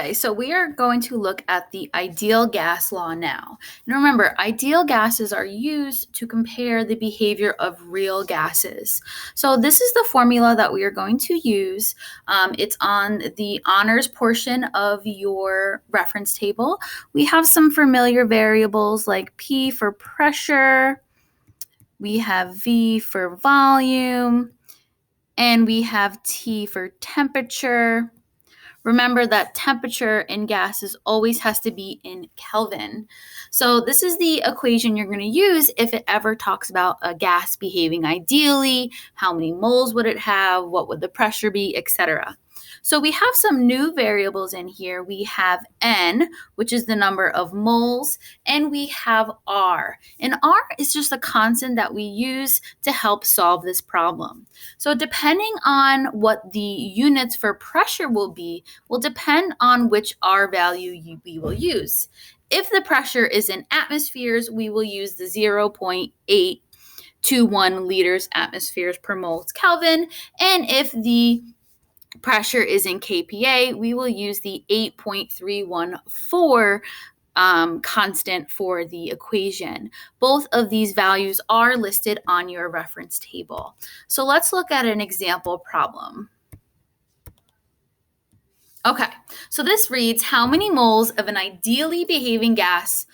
Okay, so we are going to look at the ideal gas law now. And remember, ideal gases are used to compare the behavior of real gases. So this is the formula that we are going to use. It's on the honors portion of your reference table. We have some familiar variables like P for pressure, we have V for volume, and we have T for temperature. Remember that temperature in gases always has to be in Kelvin. So this is the equation you're going to use if it ever talks about a gas behaving ideally, how many moles would it have, what would the pressure be, etc. So we have some new variables in here. We have N, which is the number of moles, and we have R. And R is just a constant that we use to help solve this problem. So depending on what the units for pressure will be, will depend on which R value we will use. If the pressure is in atmospheres, we will use the 0.821 liters atmospheres per moles Kelvin. And if the pressure is in kPa, we will use the 8.314 constant for the equation. Both of these values are listed on your reference table. So let's look at an example problem. Okay, so this reads, how many moles of an ideally behaving gas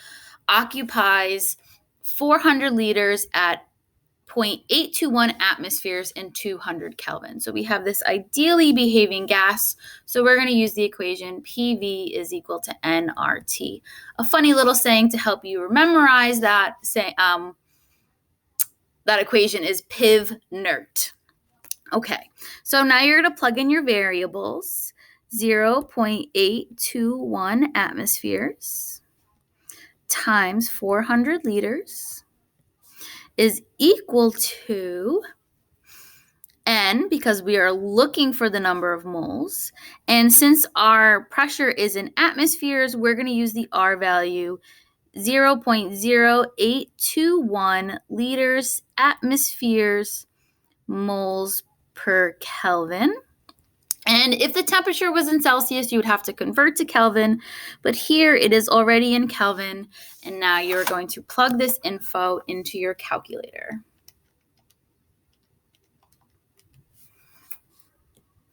occupies 400 liters at 0.821 atmospheres and 200 Kelvin. So we have this ideally behaving gas. So we're going to use the equation PV is equal to nRT. A funny little saying to help you memorize that equation is PIV-NERT. Okay, so now you're going to plug in your variables. 0.821 atmospheres times 400 liters is equal to N, because we are looking for the number of moles. And since our pressure is in atmospheres, we're going to use the R value, 0.0821 liters atmospheres moles per Kelvin. And if the temperature was in Celsius, you would have to convert to Kelvin, but here it is already in Kelvin, and now you're going to plug this info into your calculator.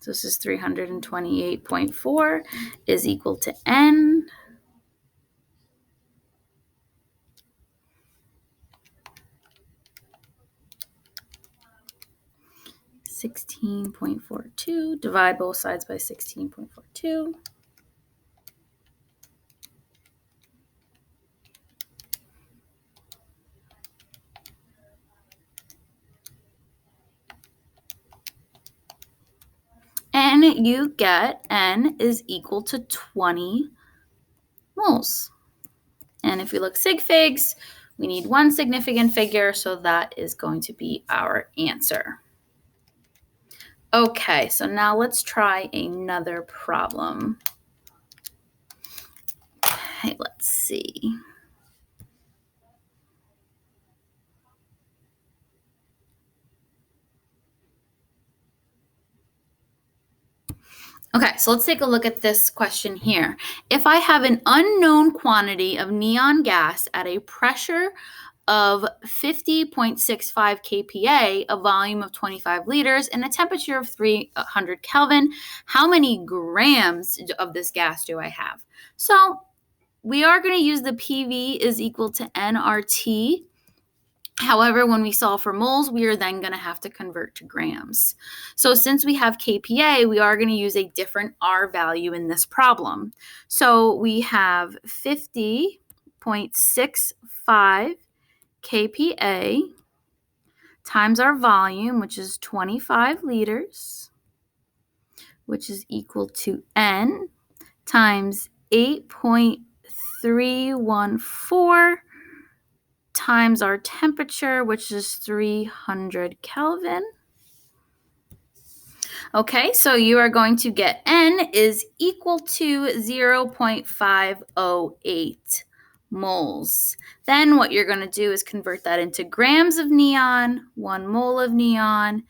So this is 328.4 is equal to N. (16.42). Divide both sides by 16.42. And you get N is equal to 20 moles. And if we look sig figs, we need one significant figure, so that is going to be our answer. Okay, so now let's try another problem. Okay, let's see. Okay, so let's take a look at this question here. If I have an unknown quantity of neon gas at a pressure of 50.65 kPa, a volume of 25 liters, and a temperature of 300 Kelvin, how many grams of this gas do I have? So we are going to use the PV is equal to nRT. However, when we solve for moles, we are then going to have to convert to grams. So since we have kPa, we are going to use a different R value in this problem. So we have 50.65 kPa times our volume, which is 25 liters, which is equal to N times 8.314 times our temperature, which is 300 Kelvin. Okay, so you are going to get N is equal to 0.508 moles. Then what you're going to do is convert that into grams of neon. 1 mole of neon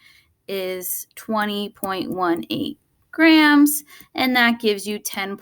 is 20.18 grams, and that gives you 10.0